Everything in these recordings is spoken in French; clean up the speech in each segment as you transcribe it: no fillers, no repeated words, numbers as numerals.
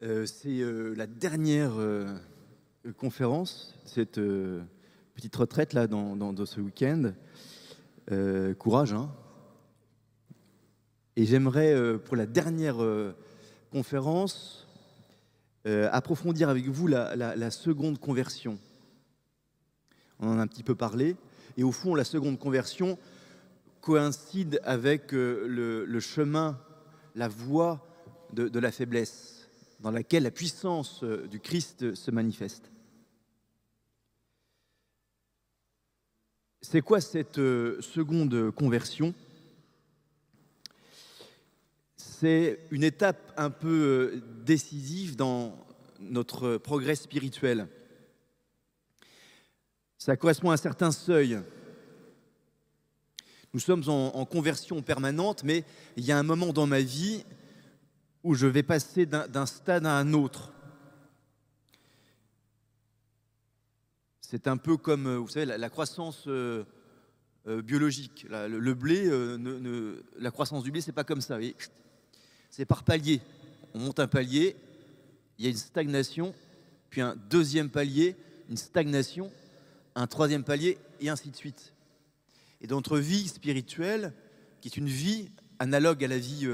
C'est la dernière conférence, cette petite retraite là dans ce week-end. Courage, hein. Et j'aimerais, pour la dernière conférence, approfondir avec vous la seconde conversion. On en a un petit peu parlé. Et au fond, la seconde conversion coïncide avec le chemin, la voie de la faiblesse, dans laquelle la puissance du Christ se manifeste. C'est quoi cette seconde conversion? C'est une étape un peu décisive dans notre progrès spirituel. Ça correspond à un certain seuil. Nous sommes en conversion permanente, mais il y a un moment dans ma vie où je vais passer d'un stade à un autre. C'est un peu comme, vous savez, la croissance biologique. Le blé, la croissance du blé, c'est pas comme ça. C'est par palier. On monte un palier, il y a une stagnation, puis un deuxième palier, une stagnation, un troisième palier, et ainsi de suite. Et dans notre vie spirituelle, qui est une vie analogue à la vie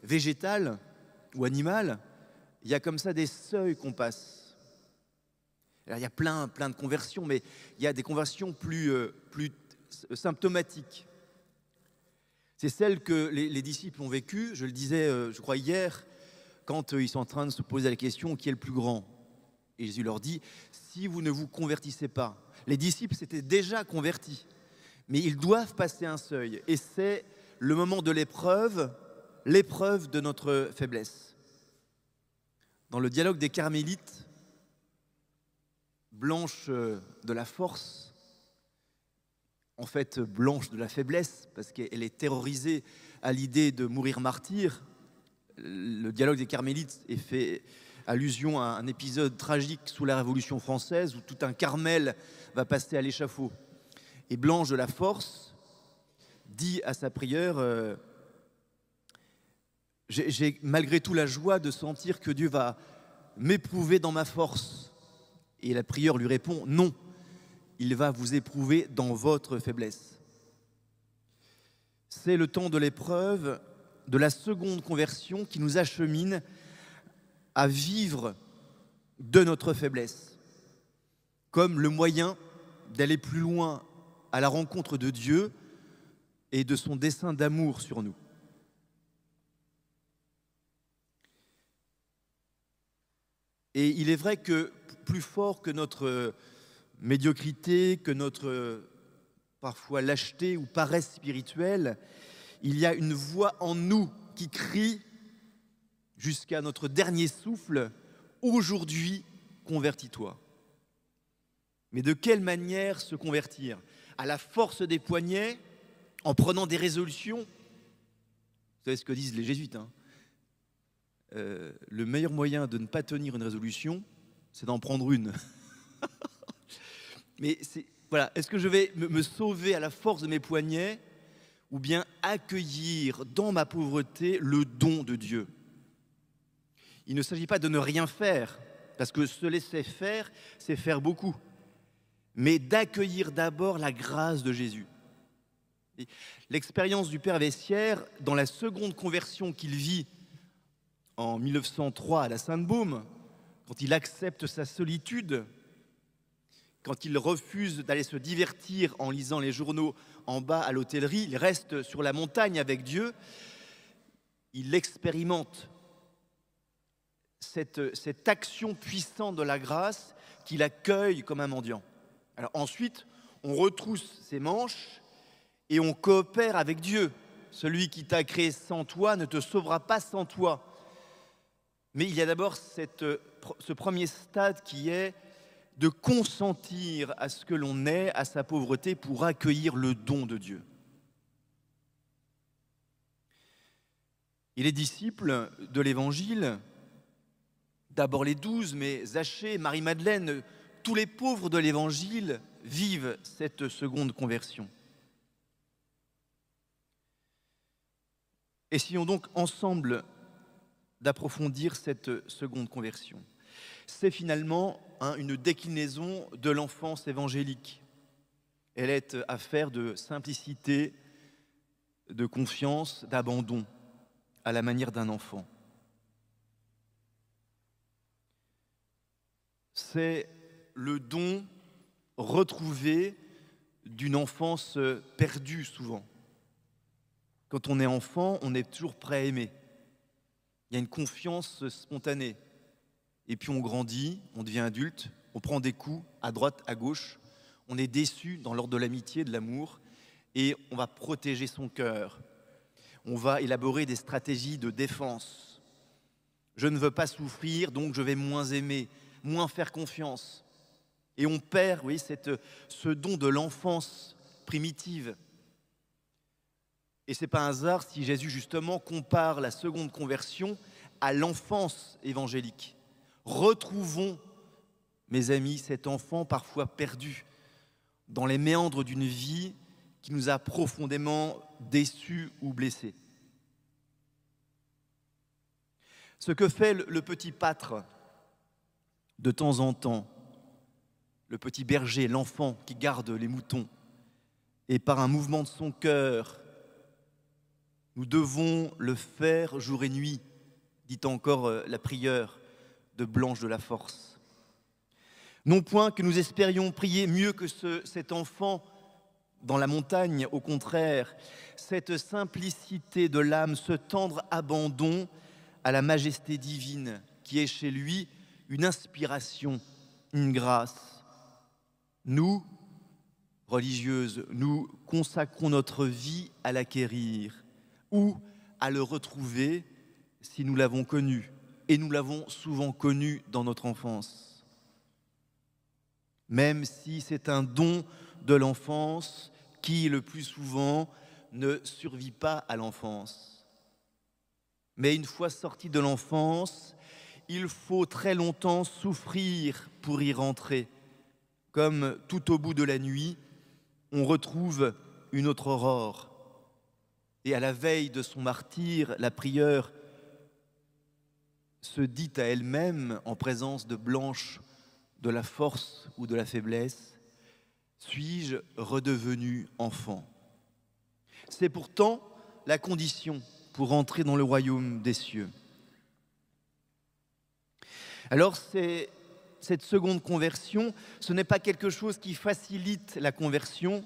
végétale ou animale, il y a comme ça des seuils qu'on passe. Alors, il y a plein de conversions, mais il y a des conversions plus symptomatiques. C'est celle que les disciples ont vécue, je le disais, je crois hier, quand ils sont en train de se poser la question qui est le plus grand. Et Jésus leur dit, si vous ne vous convertissez pas, les disciples s'étaient déjà convertis, mais ils doivent passer un seuil. Et c'est le moment de l'épreuve de notre faiblesse. Dans le dialogue des Carmélites, Blanche de la force, en fait Blanche de la faiblesse, parce qu'elle est terrorisée à l'idée de mourir martyr. Le dialogue des Carmélites est fait allusion à un épisode tragique sous la Révolution française où tout un Carmel va passer à l'échafaud. Et Blanche de la force dit à sa prière j'ai malgré tout la joie de sentir que Dieu va m'éprouver dans ma force. Et la prieure lui répond non, il va vous éprouver dans votre faiblesse. C'est le temps de l'épreuve, de la seconde conversion qui nous achemine à vivre de notre faiblesse, comme le moyen d'aller plus loin à la rencontre de Dieu et de son dessein d'amour sur nous. Et il est vrai que plus fort que notre médiocrité, que notre parfois lâcheté ou paresse spirituelle, il y a une voix en nous qui crie jusqu'à notre dernier souffle, aujourd'hui, convertis-toi. Mais de quelle manière se convertir? À la force des poignets, en prenant des résolutions? Vous savez ce que disent les jésuites, hein? Le meilleur moyen de ne pas tenir une résolution, c'est d'en prendre une. Mais voilà, est-ce que je vais me sauver à la force de mes poignets ou bien accueillir dans ma pauvreté le don de Dieu? Il ne s'agit pas de ne rien faire, parce que se laisser faire, c'est faire beaucoup, mais d'accueillir d'abord la grâce de Jésus. Et l'expérience du Père Vessière, dans la seconde conversion qu'il vit en 1903 à la Sainte-Baume, quand il accepte sa solitude, quand il refuse d'aller se divertir en lisant les journaux en bas à l'hôtellerie, il reste sur la montagne avec Dieu, il expérimente cette action puissante de la grâce qu'il accueille comme un mendiant. Alors ensuite, on retrousse ses manches et on coopère avec Dieu. Celui qui t'a créé sans toi ne te sauvera pas sans toi. Mais il y a d'abord ce premier stade qui est de consentir à ce que l'on est, à sa pauvreté, pour accueillir le don de Dieu. Et les disciples de l'Évangile, d'abord les 12, mais Zachée, Marie-Madeleine, tous les pauvres de l'Évangile vivent cette seconde conversion. Essayons donc ensemble d'approfondir cette seconde conversion. C'est finalement une déclinaison de l'enfance évangélique. Elle est affaire de simplicité, de confiance, d'abandon, à la manière d'un enfant. C'est le don retrouvé d'une enfance perdue souvent. Quand on est enfant, on est toujours prêt à aimer. Il y a une confiance spontanée. Et puis on grandit, on devient adulte, on prend des coups à droite, à gauche, on est déçu dans l'ordre de l'amitié, de l'amour, et on va protéger son cœur. On va élaborer des stratégies de défense. Je ne veux pas souffrir, donc je vais moins aimer, moins faire confiance. Et on perd, oui, ce don de l'enfance primitive. Et ce n'est pas un hasard si Jésus, justement, compare la seconde conversion à l'enfance évangélique. Retrouvons, mes amis, cet enfant parfois perdu dans les méandres d'une vie qui nous a profondément déçus ou blessés. Ce que fait le petit pâtre de temps en temps, le petit berger, l'enfant qui garde les moutons, et par un mouvement de son cœur, nous devons le faire jour et nuit, dit encore la prieure de Blanche de la Force. Non point que nous espérions prier mieux que cet enfant dans la montagne, au contraire, cette simplicité de l'âme, ce tendre abandon à la majesté divine qui est chez lui une inspiration, une grâce. Nous, religieuses, nous consacrons notre vie à l'acquérir ou à le retrouver si nous l'avons connu, et nous l'avons souvent connu dans notre enfance. Même si c'est un don de l'enfance qui, le plus souvent, ne survit pas à l'enfance. Mais une fois sorti de l'enfance, il faut très longtemps souffrir pour y rentrer. Comme tout au bout de la nuit, on retrouve une autre aurore. Et à la veille de son martyre, la prieure se dit à elle-même, en présence de Blanche, de la force ou de la faiblesse, « Suis-je redevenu enfant ?» C'est pourtant la condition pour entrer dans le royaume des cieux. Alors, cette seconde conversion, ce n'est pas quelque chose qui facilite la conversion,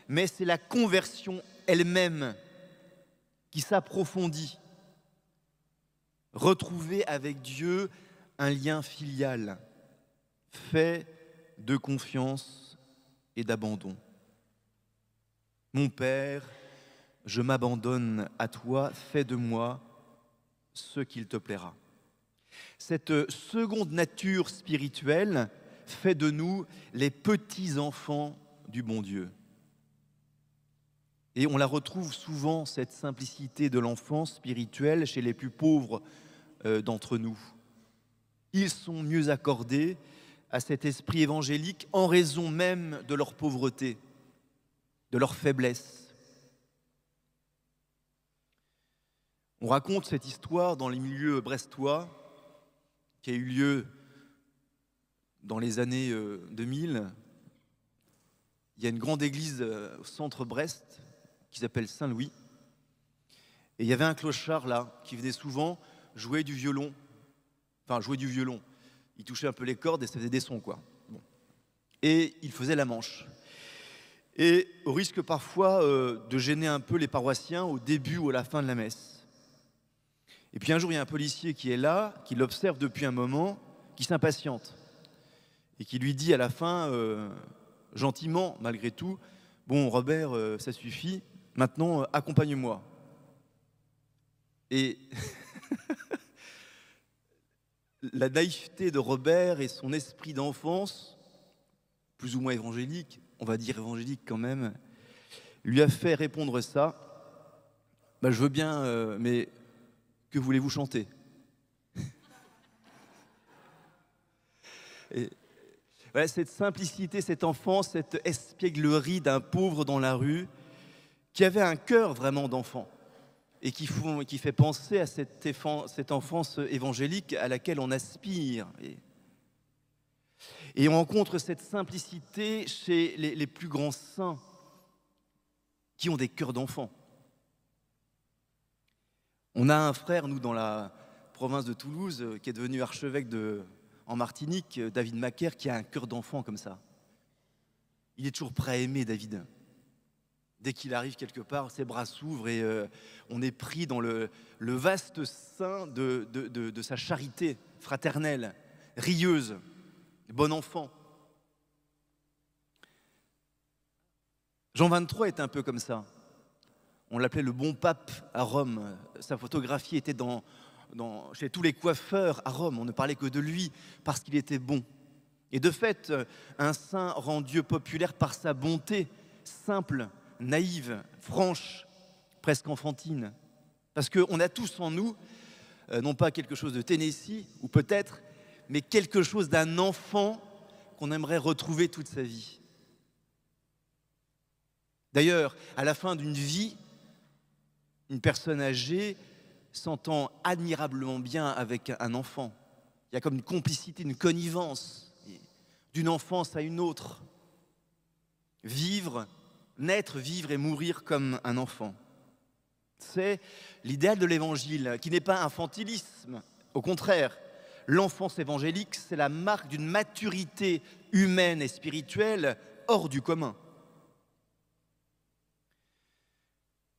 mais c'est la conversion elle-même qui s'approfondit. Retrouver avec Dieu un lien filial, fait de confiance et d'abandon. Mon Père, je m'abandonne à toi, fais de moi ce qu'il te plaira. Cette seconde nature spirituelle fait de nous les petits-enfants du bon Dieu. Et on la retrouve souvent, cette simplicité de l'enfance spirituelle, chez les plus pauvres d'entre nous. Ils sont mieux accordés à cet esprit évangélique en raison même de leur pauvreté, de leur faiblesse. On raconte cette histoire dans les milieux brestois qui a eu lieu dans les années 2000. Il y a une grande église au centre Brest qui s'appelle Saint-Louis. Et il y avait un clochard là qui venait souvent jouer du violon. Enfin, jouer du violon. Il touchait un peu les cordes et ça faisait des sons, quoi. Bon. Et il faisait la manche. Et au risque parfois de gêner un peu les paroissiens au début ou à la fin de la messe. Et puis un jour, il y a un policier qui est là, qui l'observe depuis un moment, qui s'impatiente. Et qui lui dit à la fin, gentiment, malgré tout, « Bon, Robert, ça suffit, maintenant, accompagne-moi. » Et la naïveté de Robert et son esprit d'enfance, plus ou moins évangélique, on va dire évangélique quand même, lui a fait répondre ça. « Je veux bien, mais que voulez-vous chanter ?» Et voilà, cette simplicité, cette enfance, cette espièglerie d'un pauvre dans la rue qui avait un cœur vraiment d'enfant. qui fait penser à cette enfance évangélique à laquelle on aspire. Et on rencontre cette simplicité chez les plus grands saints qui ont des cœurs d'enfants. On a un frère, nous, dans la province de Toulouse, qui est devenu archevêque en Martinique, David Macaire, qui a un cœur d'enfant comme ça. Il est toujours prêt à aimer, David. Dès qu'il arrive quelque part, ses bras s'ouvrent et on est pris dans le vaste sein de sa charité fraternelle, rieuse, bon enfant. Jean 23 est un peu comme ça. On l'appelait le bon pape à Rome. Sa photographie était chez tous les coiffeurs à Rome. On ne parlait que de lui parce qu'il était bon. Et de fait, un saint rend Dieu populaire par sa bonté, simple, naïve, franche, presque enfantine. Parce qu'on a tous en nous, non pas quelque chose de Tennessee, ou peut-être, mais quelque chose d'un enfant qu'on aimerait retrouver toute sa vie. D'ailleurs, à la fin d'une vie, une personne âgée s'entend admirablement bien avec un enfant. Il y a comme une complicité, une connivence d'une enfance à une autre. Naître, vivre et mourir comme un enfant. C'est l'idéal de l'évangile, qui n'est pas infantilisme. Au contraire, l'enfance évangélique, c'est la marque d'une maturité humaine et spirituelle hors du commun.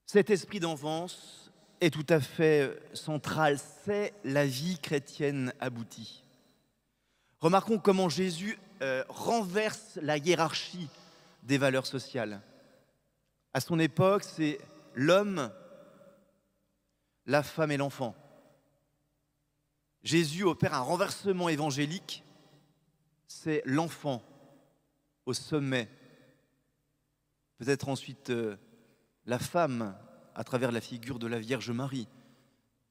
Cet esprit d'enfance est tout à fait central, c'est la vie chrétienne aboutie. Remarquons comment Jésus renverse la hiérarchie des valeurs sociales. À son époque, c'est l'homme, la femme et l'enfant. Jésus opère un renversement évangélique, c'est l'enfant au sommet. Peut-être ensuite la femme à travers la figure de la Vierge Marie,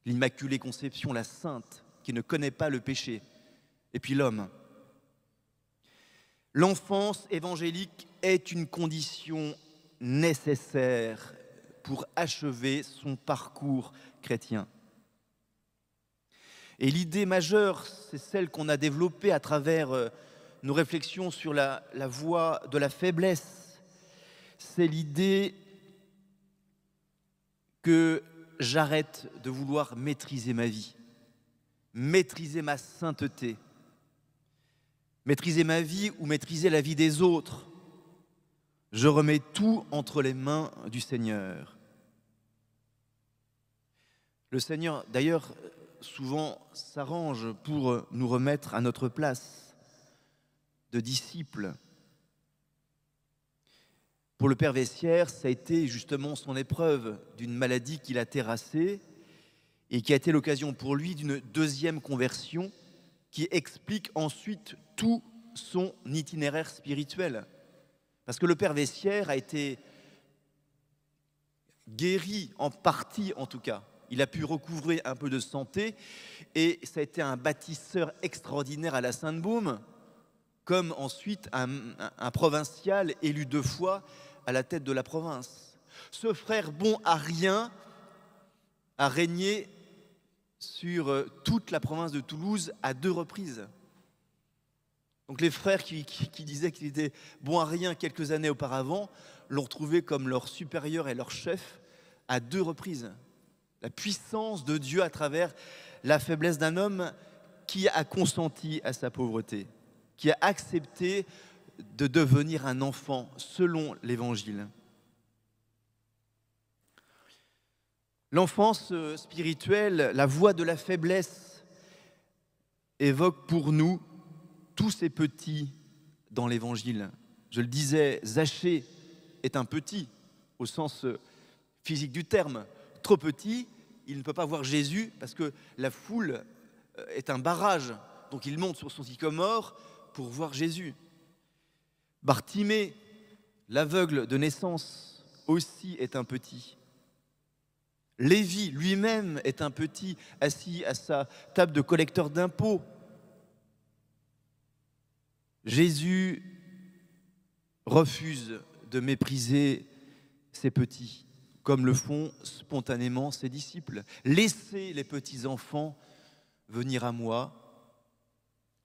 l'Immaculée Conception, la Sainte, qui ne connaît pas le péché, et puis l'homme. L'enfance évangélique est une condition nécessaire pour achever son parcours chrétien. Et l'idée majeure, c'est celle qu'on a développée à travers nos réflexions sur la voie de la faiblesse. C'est l'idée que j'arrête de vouloir maîtriser ma vie, maîtriser ma sainteté, maîtriser ma vie ou maîtriser la vie des autres. Je remets tout entre les mains du Seigneur. Le Seigneur, d'ailleurs, souvent s'arrange pour nous remettre à notre place de disciples. Pour le père Vessière, ça a été justement son épreuve d'une maladie qui l'a terrassé et qui a été l'occasion pour lui d'une deuxième conversion qui explique ensuite tout son itinéraire spirituel. Parce que le père Vessière a été guéri, en partie en tout cas. Il a pu recouvrer un peu de santé et ça a été un bâtisseur extraordinaire à la Sainte-Baume, comme ensuite un provincial élu 2 fois à la tête de la province. Ce frère bon à rien a régné sur toute la province de Toulouse à 2 reprises. Donc les frères qui disaient qu'il était bon à rien quelques années auparavant l'ont retrouvé comme leur supérieur et leur chef à 2 reprises. La puissance de Dieu à travers la faiblesse d'un homme qui a consenti à sa pauvreté, qui a accepté de devenir un enfant selon l'Évangile. L'enfance spirituelle, la voie de la faiblesse, évoque pour nous tous ces petits dans l'Évangile. Je le disais, Zachée est un petit, au sens physique du terme. Trop petit, il ne peut pas voir Jésus parce que la foule est un barrage. Donc il monte sur son sycomore pour voir Jésus. Bartimée, l'aveugle de naissance, aussi est un petit. Lévi lui-même est un petit assis à sa table de collecteur d'impôts. Jésus refuse de mépriser ces petits. comme le font spontanément ses disciples. Laissez les petits-enfants venir à moi.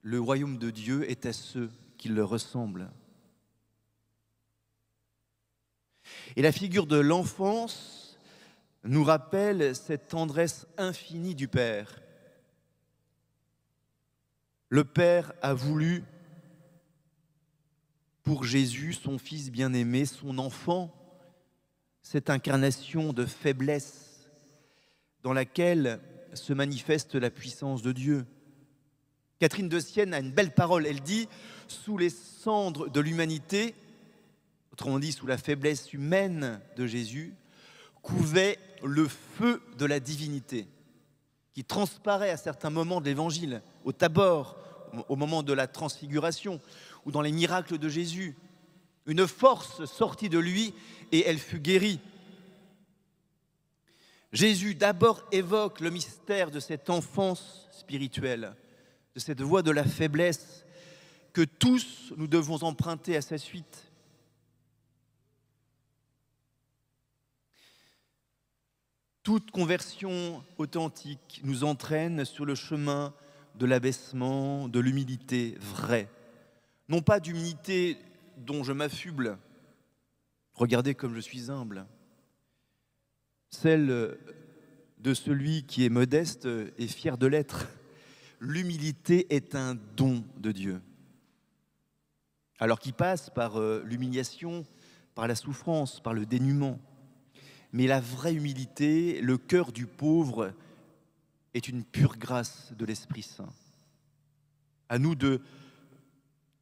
Le royaume de Dieu est à ceux qui le ressemblent. Et la figure de l'enfance nous rappelle cette tendresse infinie du Père. Le Père a voulu pour Jésus, son Fils bien-aimé, son enfant, cette incarnation de faiblesse dans laquelle se manifeste la puissance de Dieu. Catherine de Sienne a une belle parole, elle dit « Sous les cendres de l'humanité », autrement dit sous la faiblesse humaine de Jésus, couvait le feu de la divinité qui transparaît à certains moments de l'Évangile, au Tabor, au moment de la transfiguration ou dans les miracles de Jésus. Une force sortit de lui et elle fut guérie. Jésus d'abord évoque le mystère de cette enfance spirituelle, de cette voie de la faiblesse que tous nous devons emprunter à sa suite. Toute conversion authentique nous entraîne sur le chemin de l'abaissement, de l'humilité vraie. Non pas d'humilité dont je m'affuble, regardez comme je suis humble, celle de celui qui est modeste et fier de l'être. L'humilité est un don de Dieu. Alors qu'il passe par l'humiliation, par la souffrance, par le dénuement. Mais la vraie humilité, le cœur du pauvre, est une pure grâce de l'Esprit Saint. À nous de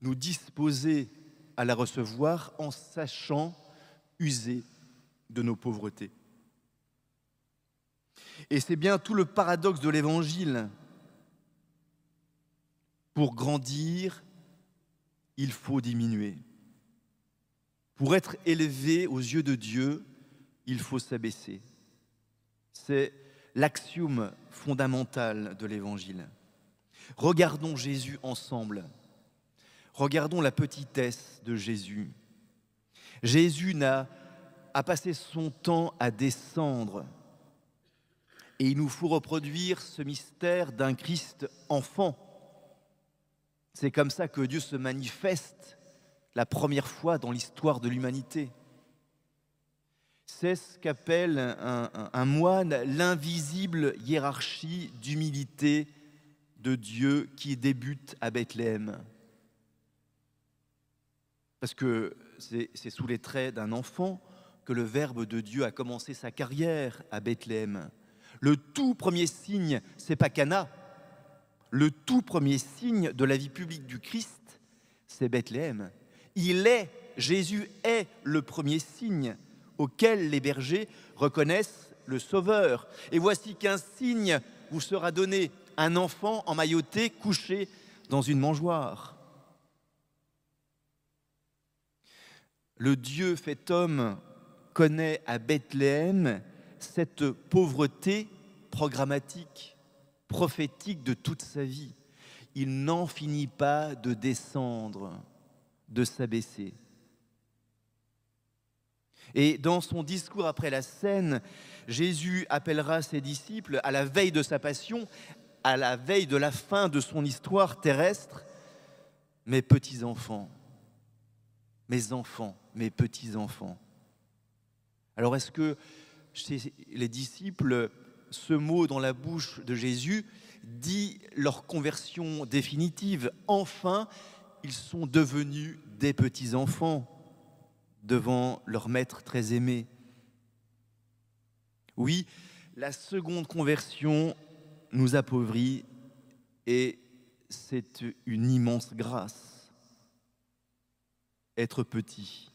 nous disposer à la recevoir en sachant user de nos pauvretés. Et c'est bien tout le paradoxe de l'Évangile. Pour grandir, il faut diminuer. Pour être élevé aux yeux de Dieu, il faut s'abaisser. C'est l'axiome fondamental de l'Évangile. Regardons Jésus ensemble. Regardons la petitesse de Jésus. Jésus a passé son temps à descendre. Et il nous faut reproduire ce mystère d'un Christ enfant. C'est comme ça que Dieu se manifeste la première fois dans l'histoire de l'humanité. C'est ce qu'appelle un moine l'invisible hiérarchie d'humilité de Dieu qui débute à Bethléem. Parce que c'est sous les traits d'un enfant que le Verbe de Dieu a commencé sa carrière à Bethléem. Le tout premier signe, c'est pas Cana. Le tout premier signe de la vie publique du Christ, c'est Bethléem. Jésus est le premier signe auquel les bergers reconnaissent le Sauveur. Et voici qu'un signe vous sera donné, un enfant emmailloté, couché dans une mangeoire. Le Dieu fait homme connaît à Bethléem cette pauvreté programmatique, prophétique de toute sa vie. Il n'en finit pas de descendre, de s'abaisser. Et dans son discours après la scène, Jésus appellera ses disciples à la veille de sa passion, à la veille de la fin de son histoire terrestre, mes petits-enfants, mes enfants, mes petits-enfants. Alors est-ce que chez les disciples, ce mot dans la bouche de Jésus dit leur conversion définitive? Enfin, ils sont devenus des petits-enfants devant leur maître très aimé. Oui, la seconde conversion nous appauvrit et c'est une immense grâce. Être petit.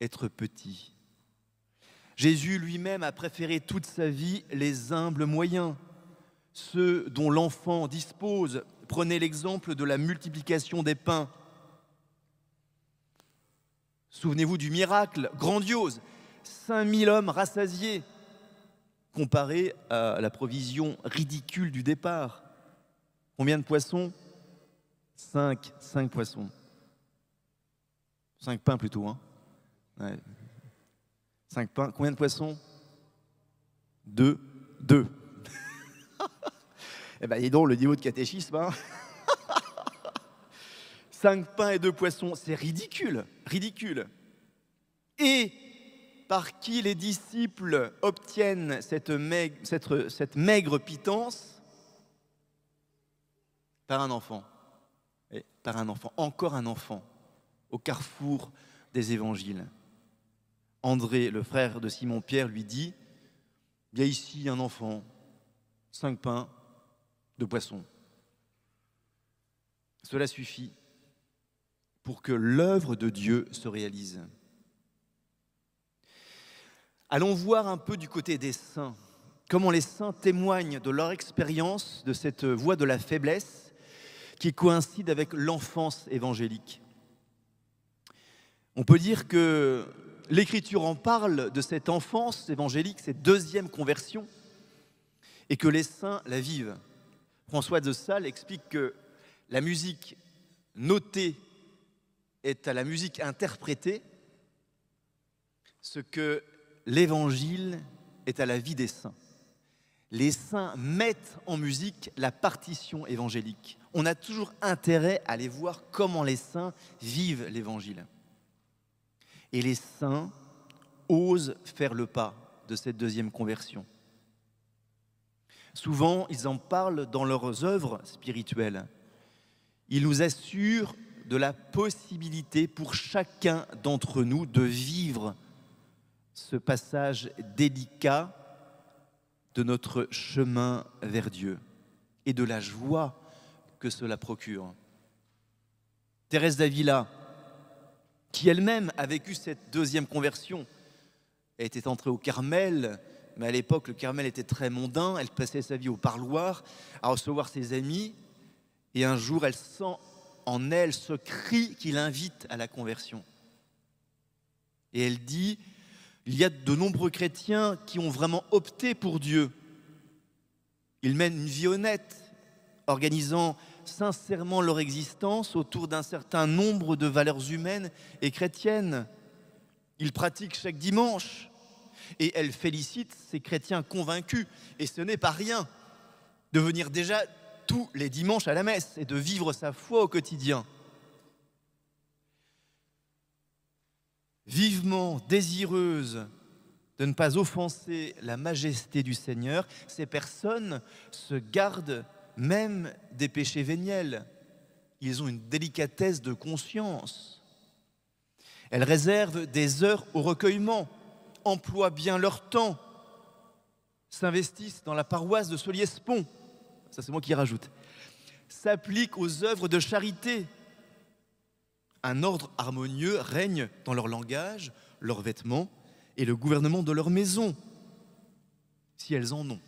Être petit. Jésus lui-même a préféré toute sa vie les humbles moyens, ceux dont l'enfant dispose. Prenez l'exemple de la multiplication des pains. Souvenez-vous du miracle grandiose, 5000 hommes rassasiés, comparé à la provision ridicule du départ. Combien de poissons? 5 poissons. 5 pains plutôt, hein? Ouais. 5 pains, combien de poissons? 2. 2. Eh bien, dis donc, le niveau de catéchisme, hein. 5 pains et 2 poissons, c'est ridicule, ridicule. Et par qui les disciples obtiennent cette maigre pitance? Par un enfant. Et par un enfant, encore un enfant, au carrefour des évangiles. André, le frère de Simon-Pierre, lui dit: il y a ici un enfant, 5 pains, 2 poissons. Cela suffit pour que l'œuvre de Dieu se réalise. Allons voir un peu du côté des saints, comment les saints témoignent de leur expérience de cette voie de la faiblesse qui coïncide avec l'enfance évangélique. On peut dire que l'Écriture en parle de cette enfance évangélique, cette deuxième conversion, et que les saints la vivent. François de Sales explique que la musique notée est à la musique interprétée, ce que l'Évangile est à la vie des saints. Les saints mettent en musique la partition évangélique. On a toujours intérêt à aller voir comment les saints vivent l'Évangile. Et les saints osent faire le pas de cette deuxième conversion. Souvent, ils en parlent dans leurs œuvres spirituelles. Ils nous assurent de la possibilité pour chacun d'entre nous de vivre ce passage délicat de notre chemin vers Dieu et de la joie que cela procure. Thérèse d'Avila, qui elle-même a vécu cette deuxième conversion, elle était entrée au Carmel, mais à l'époque le Carmel était très mondain, elle passait sa vie au parloir à recevoir ses amis, et un jour elle sent en elle ce cri qui l'invite à la conversion. Et elle dit: il y a de nombreux chrétiens qui ont vraiment opté pour Dieu. Ils mènent une vie honnête, organisant sincèrement leur existence autour d'un certain nombre de valeurs humaines et chrétiennes. Ils pratiquent chaque dimanche et elle félicite ces chrétiens convaincus. Et ce n'est pas rien de venir déjà tous les dimanches à la messe et de vivre sa foi au quotidien. Vivement désireuse de ne pas offenser la majesté du Seigneur, ces personnes se gardent même des péchés véniels. Ils ont une délicatesse de conscience. Elles réservent des heures au recueillement, emploient bien leur temps, s'investissent dans la paroisse de Soliès-Pont, ça c'est moi qui rajoute, s'appliquent aux œuvres de charité. Un ordre harmonieux règne dans leur langage, leurs vêtements et le gouvernement de leur maison, si elles en ont.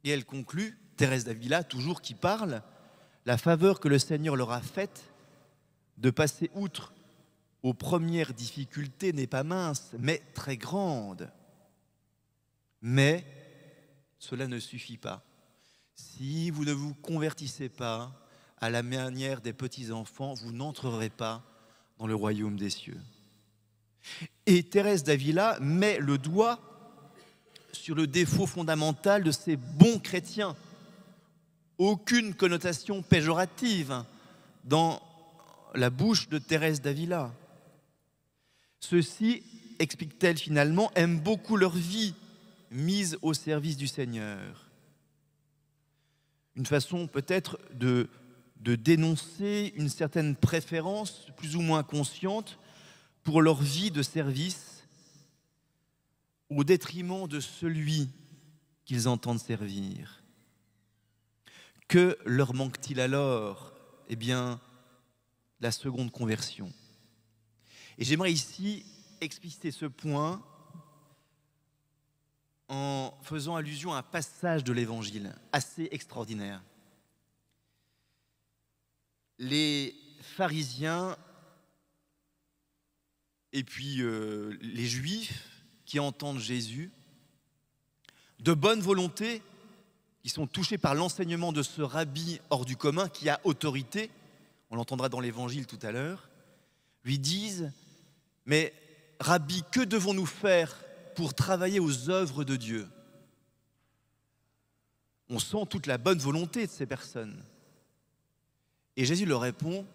Et elle conclut, Thérèse d'Avila, toujours qui parle, la faveur que le Seigneur leur a faite de passer outre aux premières difficultés n'est pas mince, mais très grande. Mais cela ne suffit pas. Si vous ne vous convertissez pas à la manière des petits-enfants, vous n'entrerez pas dans le royaume des cieux. Et Thérèse d'Avila met le doigt sur le défaut fondamental de ces bons chrétiens. Aucune connotation péjorative dans la bouche de Thérèse d'Avila. Ceux-ci, explique-t-elle finalement, aiment beaucoup leur vie mise au service du Seigneur. Une façon peut-être de dénoncer une certaine préférence plus ou moins consciente pour leur vie de service au détriment de celui qu'ils entendent servir. Que leur manque-t-il alors? Eh bien, la seconde conversion. Et j'aimerais ici expliciter ce point en faisant allusion à un passage de l'Évangile assez extraordinaire. Les pharisiens et puis les Juifs qui entendent Jésus, de bonne volonté, qui sont touchés par l'enseignement de ce rabbi hors du commun qui a autorité, on l'entendra dans l'Évangile tout à l'heure, lui disent: mais Rabbi, que devons-nous faire pour travailler aux œuvres de Dieu? On sent toute la bonne volonté de ces personnes. Et Jésus leur répond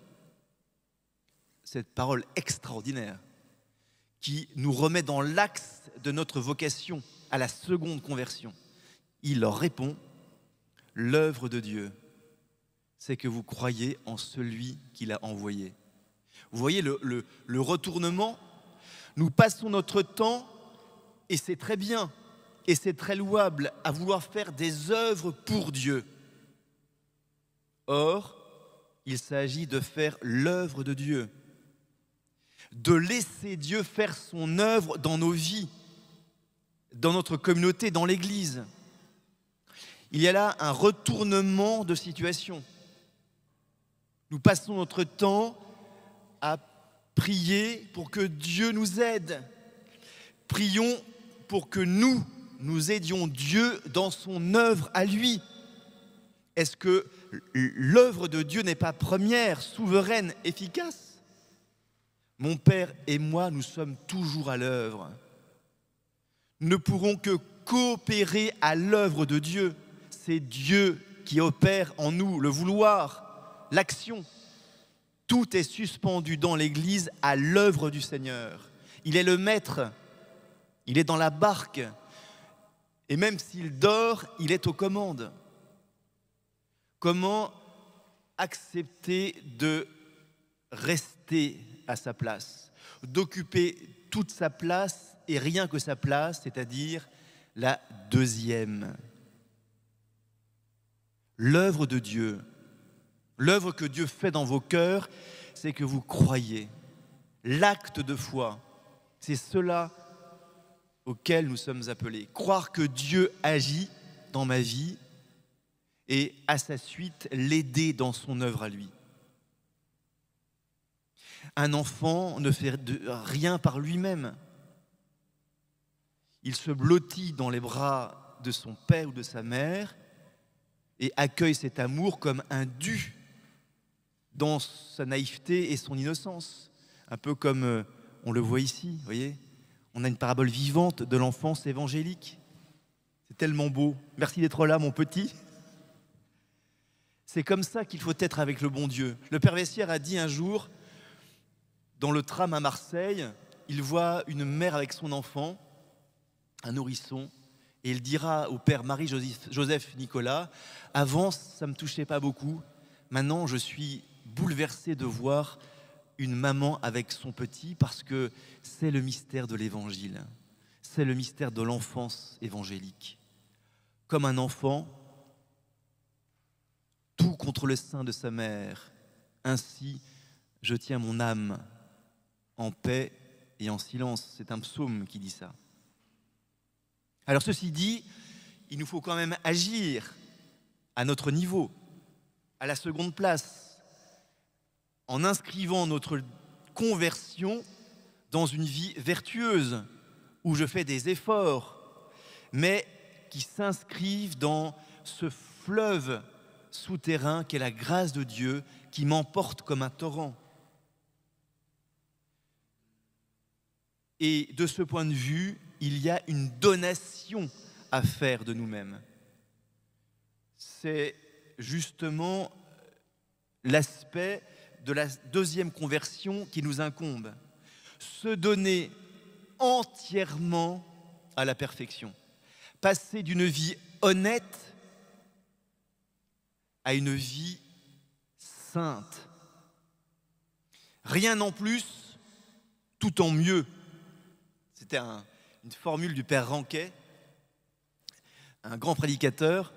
cette parole extraordinaire qui nous remet dans l'axe de notre vocation à la seconde conversion. Il leur répond: l'œuvre de Dieu, c'est que vous croyez en celui qu'il a envoyé. Vous voyez le retournement? Nous passons notre temps, et c'est très bien, et c'est très louable, à vouloir faire des œuvres pour Dieu. Or, il s'agit de faire l'œuvre de Dieu, de laisser Dieu faire son œuvre dans nos vies, dans notre communauté, dans l'Église. Il y a là un retournement de situation. Nous passons notre temps à prier pour que Dieu nous aide. Prions pour que nous aidions Dieu dans son œuvre à lui. Est-ce que l'œuvre de Dieu n'est pas première, souveraine, efficace? Mon Père et moi, nous sommes toujours à l'œuvre. Nous ne pourrons que coopérer à l'œuvre de Dieu. C'est Dieu qui opère en nous le vouloir, l'action. Tout est suspendu dans l'Église à l'œuvre du Seigneur. Il est le maître, il est dans la barque. Et même s'il dort, il est aux commandes. Comment accepter de rester à sa place, d'occuper toute sa place et rien que sa place, c'est-à-dire la deuxième? L'œuvre de Dieu, l'œuvre que Dieu fait dans vos cœurs, c'est que vous croyez. L'acte de foi, c'est cela auquel nous sommes appelés. Croire que Dieu agit dans ma vie et à sa suite l'aider dans son œuvre à lui. Un enfant ne fait rien par lui-même. Il se blottit dans les bras de son père ou de sa mère et accueille cet amour comme un dû dans sa naïveté et son innocence. Un peu comme on le voit ici, vous voyez. On a une parabole vivante de l'enfance évangélique. C'est tellement beau. Merci d'être là, mon petit. C'est comme ça qu'il faut être avec le bon Dieu. Le Père Vessière a dit un jour, dans le tram à Marseille, il voit une mère avec son enfant, un nourrisson, et il dira au Père Marie-Joseph Nicolas, « Avant, ça ne me touchait pas beaucoup. Maintenant, je suis bouleversé de voir une maman avec son petit parce que c'est le mystère de l'Évangile. C'est le mystère de l'enfance évangélique. Comme un enfant, tout contre le sein de sa mère. Ainsi, je tiens mon âme en paix et en silence. » C'est un psaume qui dit ça. Alors ceci dit, il nous faut quand même agir à notre niveau, à la seconde place, en inscrivant notre conversion dans une vie vertueuse, où je fais des efforts, mais qui s'inscrivent dans ce fleuve souterrain qu'est la grâce de Dieu, qui m'emporte comme un torrent. Et de ce point de vue, il y a une donation à faire de nous-mêmes. C'est justement l'aspect de la deuxième conversion qui nous incombe. Se donner entièrement à la perfection. Passer d'une vie honnête à une vie sainte. Rien en plus, tout en mieux. C'était une formule du père Ranquet, un grand prédicateur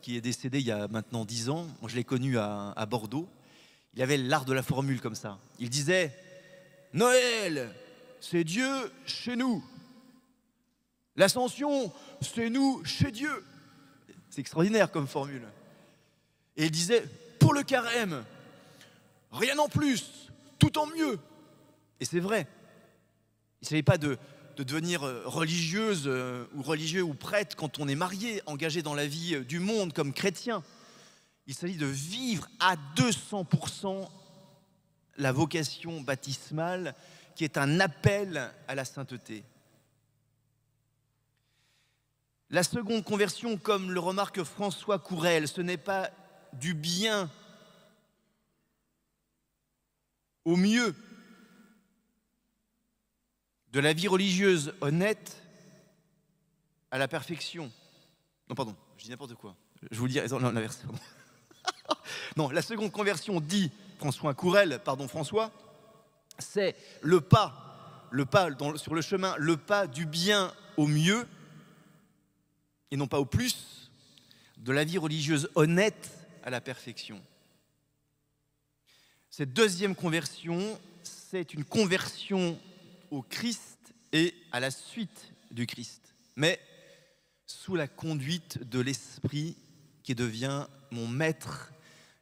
qui est décédé il y a maintenant 10 ans. Moi, je l'ai connu à Bordeaux. Il avait l'art de la formule comme ça. Il disait « Noël, c'est Dieu chez nous. L'Ascension, c'est nous chez Dieu. » C'est extraordinaire comme formule. Et il disait « Pour le carême, rien en plus, tout en mieux. » Et c'est vrai. Il ne s'agit pas de devenir religieuse ou religieux ou prêtre quand on est marié, engagé dans la vie du monde comme chrétien. Il s'agit de vivre à 200% la vocation baptismale qui est un appel à la sainteté. La seconde conversion, comme le remarque François Courel, ce n'est pas du bien au mieux, de la vie religieuse honnête à la perfection. Non, pardon, je dis n'importe quoi. Je vous le dis, non, l'inverse. Non, la seconde conversion, dit François Courel, pardon François, c'est le pas sur le chemin, le pas du bien au mieux, et non pas au plus, de la vie religieuse honnête à la perfection. Cette deuxième conversion, c'est une conversion au Christ et à la suite du Christ, mais sous la conduite de l'Esprit qui devient mon maître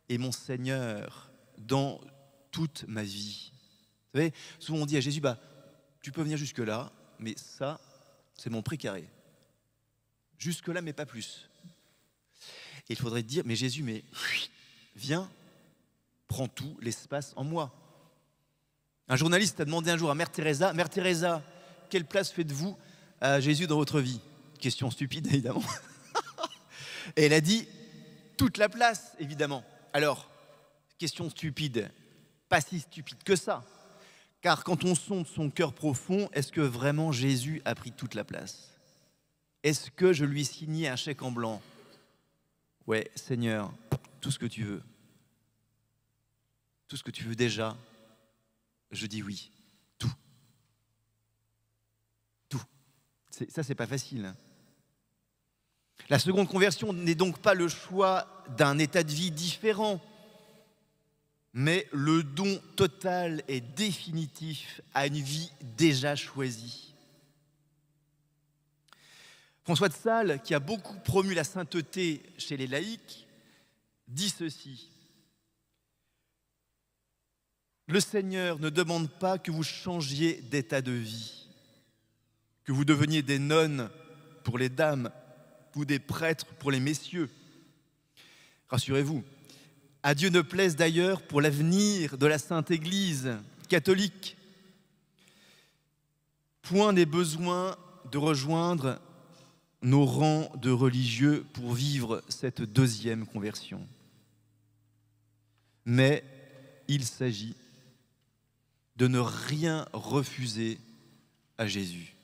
et mon Seigneur dans toute ma vie. Vous savez, souvent on dit à Jésus, tu peux venir jusque-là, mais ça, c'est mon précaré. Jusque-là, mais pas plus. Et il faudrait dire, mais Jésus, viens, prends tout l'espace en moi. Un journaliste a demandé un jour à Mère Teresa, quelle place faites-vous à Jésus dans votre vie? Question stupide, évidemment. Et elle a dit, toute la place, évidemment. Alors, question stupide, pas si stupide que ça. Car quand on sonde son cœur profond, est-ce que vraiment Jésus a pris toute la place? Est-ce que je lui ai signé un chèque en blanc? Ouais, Seigneur, tout ce que tu veux. Tout ce que tu veux déjà, je dis oui. Tout. Tout. Ça, c'est pas facile. La seconde conversion n'est donc pas le choix d'un état de vie différent, mais le don total et définitif à une vie déjà choisie. François de Sales, qui a beaucoup promu la sainteté chez les laïcs, dit ceci. Le Seigneur ne demande pas que vous changiez d'état de vie, que vous deveniez des nonnes pour les dames ou des prêtres pour les messieurs. Rassurez-vous, à Dieu ne plaise d'ailleurs pour l'avenir de la Sainte Église catholique. Point n'est besoin de rejoindre nos rangs de religieux pour vivre cette deuxième conversion. Mais il s'agit de ne rien refuser à Jésus,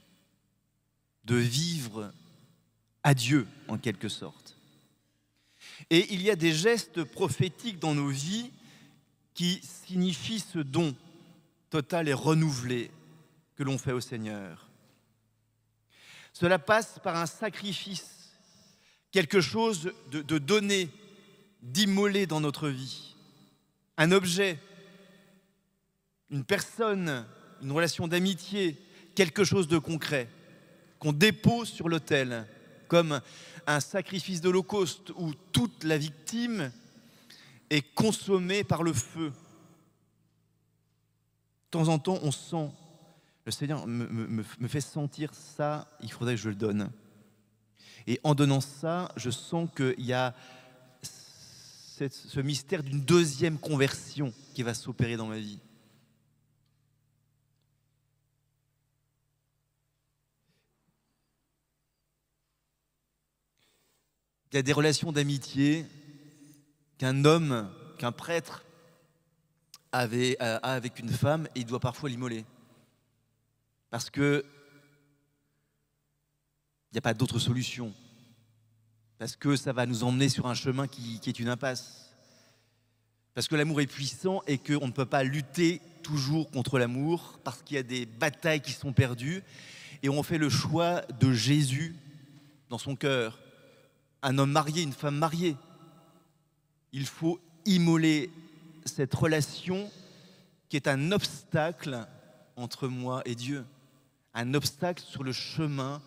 de vivre à Dieu en quelque sorte. Et il y a des gestes prophétiques dans nos vies qui signifient ce don total et renouvelé que l'on fait au Seigneur. Cela passe par un sacrifice, quelque chose de donné, d'immolé dans notre vie. Un objet, une personne, une relation d'amitié, quelque chose de concret qu'on dépose sur l'autel, comme un sacrifice d'Holocauste où toute la victime est consommée par le feu. De temps en temps, on sent, le Seigneur me fait sentir ça, il faudrait que je le donne. Et en donnant ça, je sens qu'il y a ce mystère d'une deuxième conversion qui va s'opérer dans ma vie. Il y a des relations d'amitié qu'un homme, qu'un prêtre a avec une femme et il doit parfois l'immoler. Parce que il n'y a pas d'autre solution. Parce que ça va nous emmener sur un chemin qui est une impasse. Parce que l'amour est puissant et qu'on ne peut pas lutter toujours contre l'amour parce qu'il y a des batailles qui sont perdues et on fait le choix de Jésus dans son cœur. Un homme marié, une femme mariée. Il faut immoler cette relation qui est un obstacle entre moi et Dieu. Un obstacle sur le chemin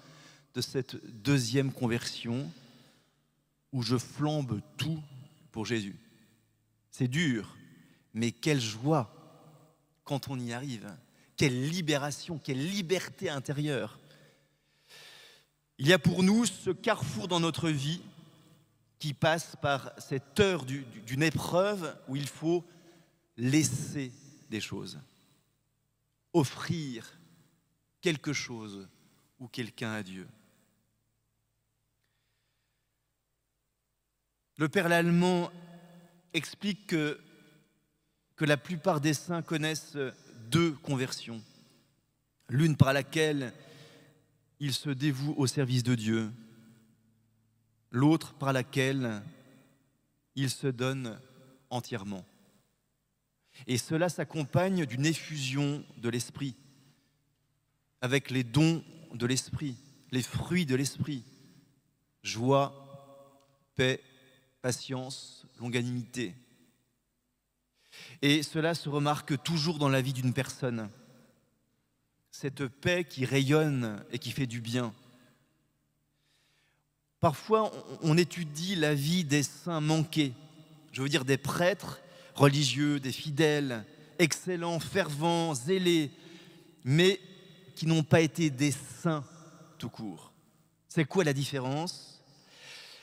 de cette deuxième conversion où je flambe tout pour Jésus. C'est dur, mais quelle joie quand on y arrive. Quelle libération, quelle liberté intérieure. Il y a pour nous ce carrefour dans notre vie qui passe par cette heure d'une épreuve où il faut laisser des choses. offrir quelque chose ou quelqu'un à Dieu. Le père Lallemand explique que la plupart des saints connaissent deux conversions. L'une par laquelle ils se dévouent au service de Dieu, l'autre par laquelle ils se donnent entièrement. Et cela s'accompagne d'une effusion de l'esprit, avec les dons de l'esprit, les fruits de l'esprit, joie, paix, patience, longanimité. Et cela se remarque toujours dans la vie d'une personne. Cette paix qui rayonne et qui fait du bien. Parfois, on étudie la vie des saints manqués, je veux dire des prêtres religieux, des fidèles, excellents, fervents, zélés, mais qui n'ont pas été des saints tout court. C'est quoi la différence?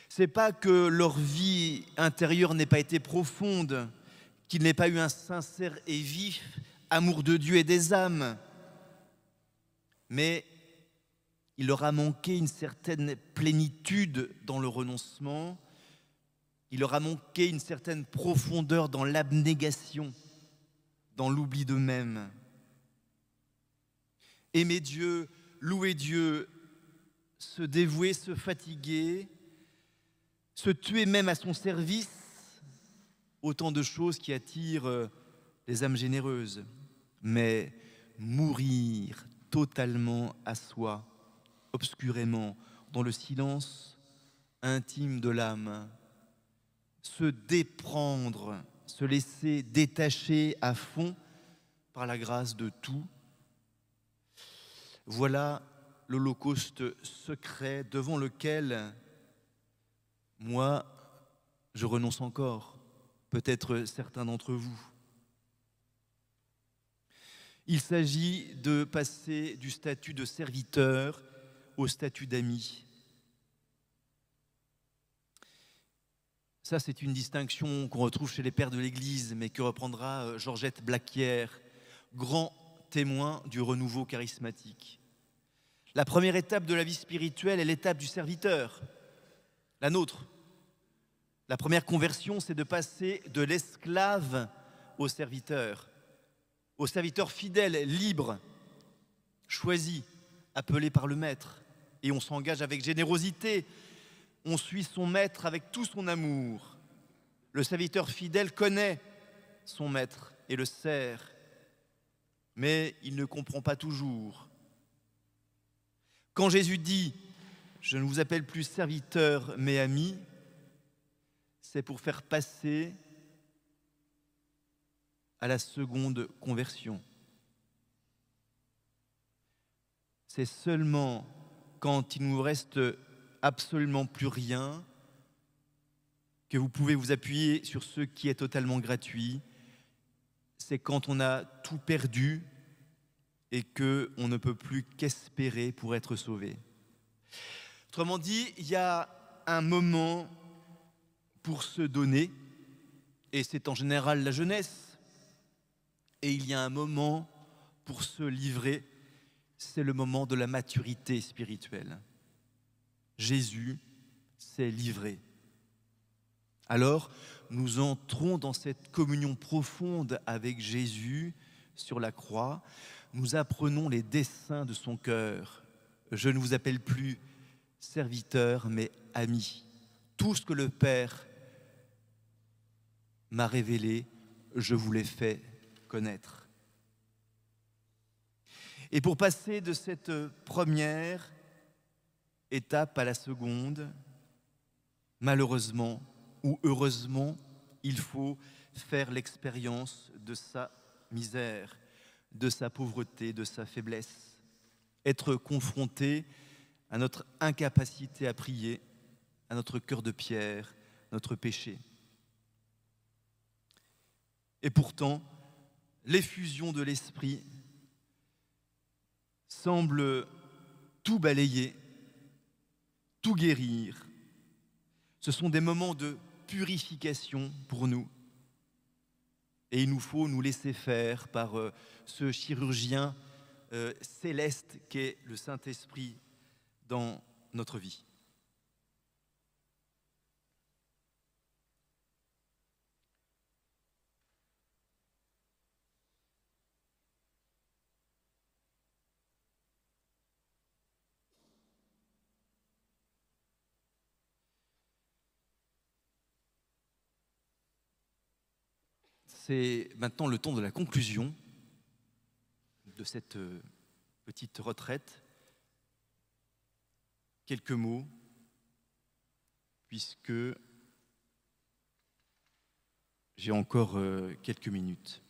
C'est pas que leur vie intérieure n'ait pas été profonde, qu'ils n'aient pas eu un sincère et vif amour de Dieu et des âmes, mais il leur a manqué une certaine plénitude dans le renoncement, il leur a manqué une certaine profondeur dans l'abnégation, dans l'oubli d'eux-mêmes. Aimer Dieu, louer Dieu, se dévouer, se fatiguer, se tuer même à son service, autant de choses qui attirent les âmes généreuses. Mais mourir totalement à soi, obscurément, dans le silence intime de l'âme, se déprendre, se laisser détacher à fond par la grâce de tout. Voilà l'holocauste secret devant lequel moi, je renonce encore, peut-être certains d'entre vous. Il s'agit de passer du statut de serviteur au statut d'ami. Ça, c'est une distinction qu'on retrouve chez les pères de l'Église, mais que reprendra Georgette Blaquière, grand témoin du renouveau charismatique. La première étape de la vie spirituelle est l'étape du serviteur, la nôtre. La première conversion, c'est de passer de l'esclave au serviteur fidèle, libre, choisi, appelé par le maître. Et on s'engage avec générosité, on suit son maître avec tout son amour. Le serviteur fidèle connaît son maître et le sert, mais il ne comprend pas toujours. Quand Jésus dit « Je ne vous appelle plus serviteur, mais ami », c'est pour faire passer à la seconde conversion. C'est seulement quand il ne vous reste absolument plus rien que vous pouvez vous appuyer sur ce qui est totalement gratuit. C'est quand on a tout perdu et qu'on ne peut plus qu'espérer pour être sauvé. Autrement dit, il y a un moment pour se donner, et c'est en général la jeunesse, et il y a un moment pour se livrer, c'est le moment de la maturité spirituelle. Jésus s'est livré. Alors, nous entrons dans cette communion profonde avec Jésus sur la croix. Nous apprenons les desseins de son cœur. Je ne vous appelle plus serviteur, mais ami. Tout ce que le Père m'a révélé, je vous l'ai fait connaître. Et pour passer de cette première étape à la seconde, malheureusement ou heureusement, il faut faire l'expérience de sa misère, de sa pauvreté, de sa faiblesse, être confronté à notre incapacité à prier, à notre cœur de pierre, notre péché. Et pourtant, l'effusion de l'Esprit semble tout balayer, tout guérir. Ce sont des moments de purification pour nous. Et il nous faut nous laisser faire par ce chirurgien céleste qu'est le Saint-Esprit dans notre vie. C'est maintenant le temps de la conclusion de cette petite retraite. Quelques mots, puisque j'ai encore quelques minutes.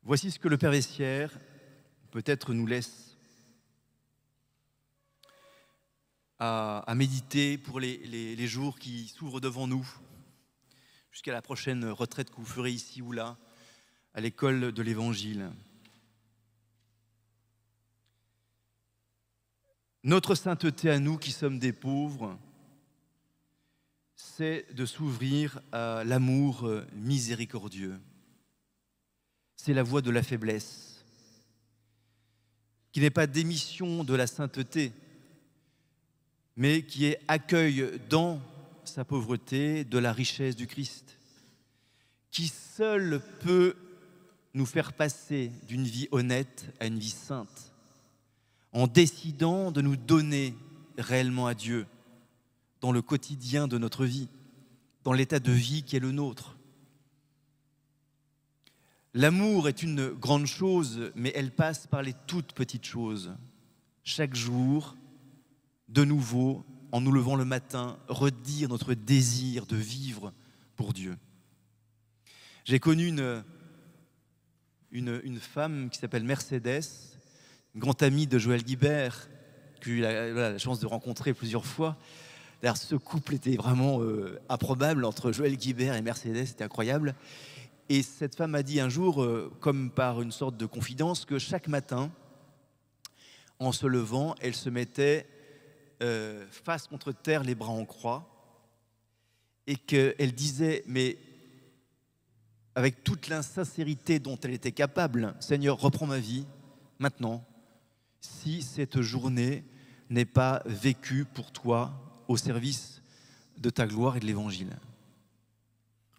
Voici ce que le Père Vessière peut-être nous laisse à méditer pour les jours qui s'ouvrent devant nous, jusqu'à la prochaine retraite que vous ferez ici ou là, à l'école de l'Évangile. Notre sainteté à nous qui sommes des pauvres, c'est de s'ouvrir à l'amour miséricordieux. C'est la voie de la faiblesse, qui n'est pas démission de la sainteté, mais qui est accueil dans sa pauvreté de la richesse du Christ, qui seul peut nous faire passer d'une vie honnête à une vie sainte, en décidant de nous donner réellement à Dieu dans le quotidien de notre vie, dans l'état de vie qui est le nôtre. L'amour est une grande chose, mais elle passe par les toutes petites choses. Chaque jour, de nouveau, en nous levant le matin, redire notre désir de vivre pour Dieu. J'ai connu une femme qui s'appelle Mercedes, une grande amie de Joël Guibert, que j'ai eu la chance de rencontrer plusieurs fois. D'ailleurs, ce couple était vraiment improbable entre Joël Guibert et Mercedes, c'était incroyable. Et cette femme m'a dit un jour, comme par une sorte de confidence, que chaque matin, en se levant, elle se mettait face contre terre, les bras en croix, et qu'elle disait, mais avec toute l'insincérité dont elle était capable, « Seigneur, reprends ma vie, maintenant, si cette journée n'est pas vécue pour toi au service de ta gloire et de l'Évangile.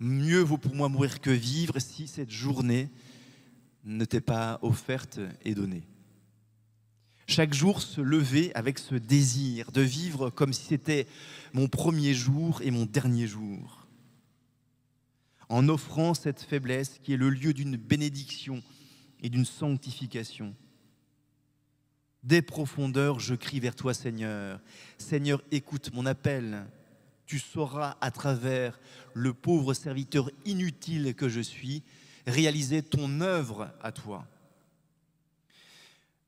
Mieux vaut pour moi mourir que vivre si cette journée ne t'est pas offerte et donnée. » Chaque jour se lever avec ce désir de vivre comme si c'était mon premier jour et mon dernier jour, en offrant cette faiblesse qui est le lieu d'une bénédiction et d'une sanctification. Des profondeurs, je crie vers toi, Seigneur. Seigneur, écoute mon appel. Tu sauras, à travers le pauvre serviteur inutile que je suis, réaliser ton œuvre à toi.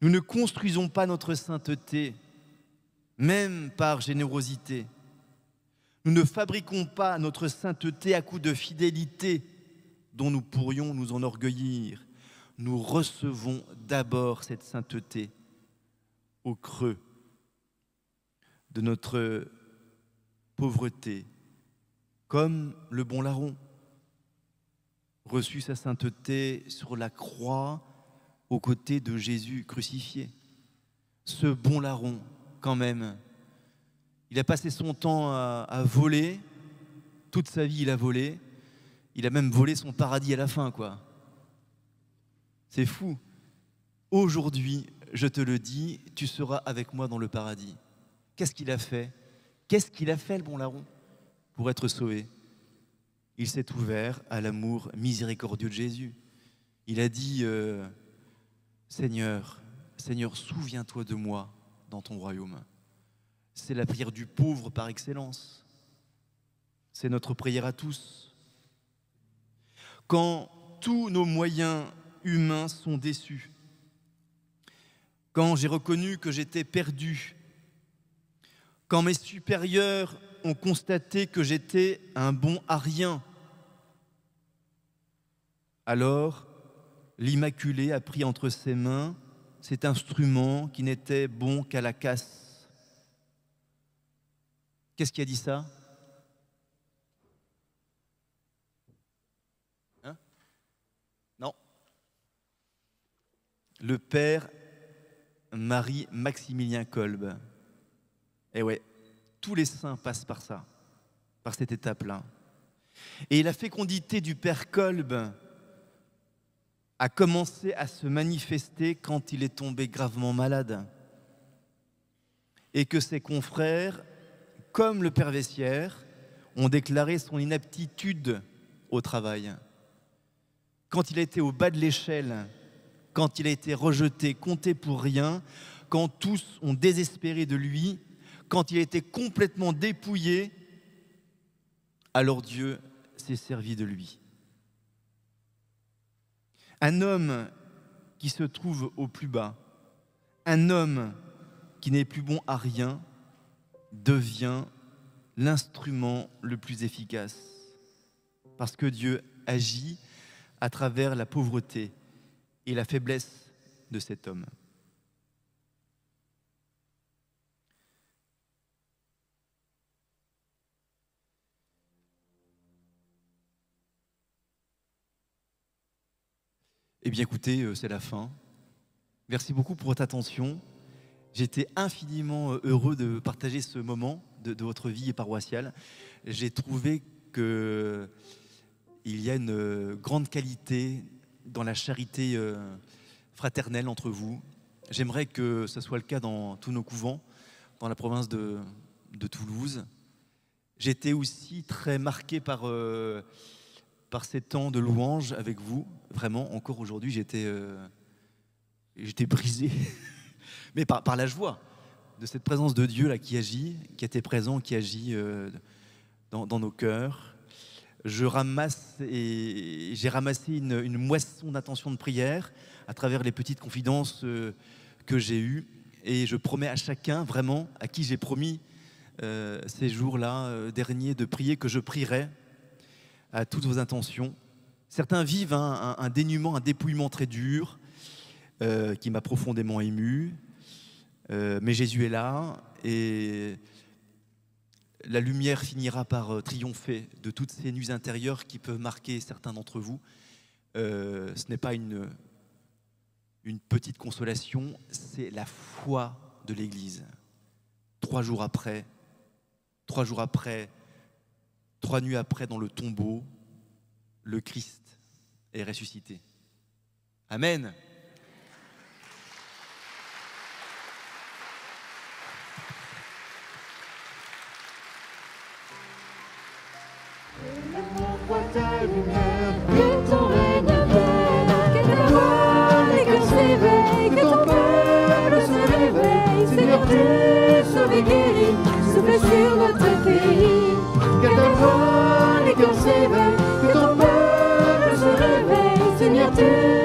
Nous ne construisons pas notre sainteté, même par générosité. Nous ne fabriquons pas notre sainteté à coup de fidélité dont nous pourrions nous enorgueillir. Nous recevons d'abord cette sainteté au creux de notre pauvreté, comme le bon larron reçut sa sainteté sur la croix aux côtés de Jésus crucifié. Ce bon larron, quand même, il a passé son temps à voler, toute sa vie il a volé, il a même volé son paradis à la fin, quoi. C'est fou. Aujourd'hui, je te le dis, tu seras avec moi dans le paradis. Qu'est-ce qu'il a fait? Qu'est-ce qu'il a fait, le bon larron, pour être sauvé? Il s'est ouvert à l'amour miséricordieux de Jésus. Il a dit, Seigneur, Seigneur, souviens-toi de moi dans ton royaume. C'est la prière du pauvre par excellence. C'est notre prière à tous. Quand tous nos moyens humains sont déçus, quand j'ai reconnu que j'étais perdu, quand mes supérieurs ont constaté que j'étais un bon à rien, alors l'Immaculée a pris entre ses mains cet instrument qui n'était bon qu'à la casse. Qu'est-ce qui a dit ça? Hein? le père Marie-Maximilien Kolb. Et ouais, tous les saints passent par ça, par cette étape-là. Et la fécondité du père Kolb a commencé à se manifester quand il est tombé gravement malade. Et que ses confrères, comme le père Vessière, ont déclaré son inaptitude au travail. Quand il a été au bas de l'échelle, quand il a été rejeté, compté pour rien, quand tous ont désespéré de lui, quand il a été complètement dépouillé, alors Dieu s'est servi de lui. Un homme qui se trouve au plus bas, un homme qui n'est plus bon à rien, devient l'instrument le plus efficace. Parce que Dieu agit à travers la pauvreté et la faiblesse de cet homme. Eh bien écoutez, c'est la fin. Merci beaucoup pour votre attention. J'étais infiniment heureux de partager ce moment de votre vie paroissiale. J'ai trouvé qu'il y a une grande qualité dans la charité fraternelle entre vous. J'aimerais que ce soit le cas dans tous nos couvents, dans la province de Toulouse. J'étais aussi très marqué par ces temps de louange avec vous. Vraiment, encore aujourd'hui, j'étais brisé, mais par la joie de cette présence de Dieu là, qui agit, qui était présent, qui agit dans nos cœurs. J'ai ramassé une moisson d'intentions de prière à travers les petites confidences que j'ai eues. Et je promets à chacun, vraiment, à qui j'ai promis ces jours-là derniers de prier, que je prierai à toutes vos intentions. Certains vivent un dénuement, un dépouillement très dur qui m'a profondément ému. Mais Jésus est là et la lumière finira par triompher de toutes ces nuits intérieures qui peuvent marquer certains d'entre vous. Ce n'est pas une petite consolation, c'est la foi de l'Église. 3 jours après, 3 nuits après, dans le tombeau, le Christ est ressuscité. Amen. Ta lumière, que ton règne vienne, que ta voix, les cœurs s'éveillent, que ton peuple se réveille. Seigneur, tu sauves et guéris, souffle sur notre pays. Que ta voix, les cœurs s'éveillent, que ton peuple se réveille. Seigneur, tu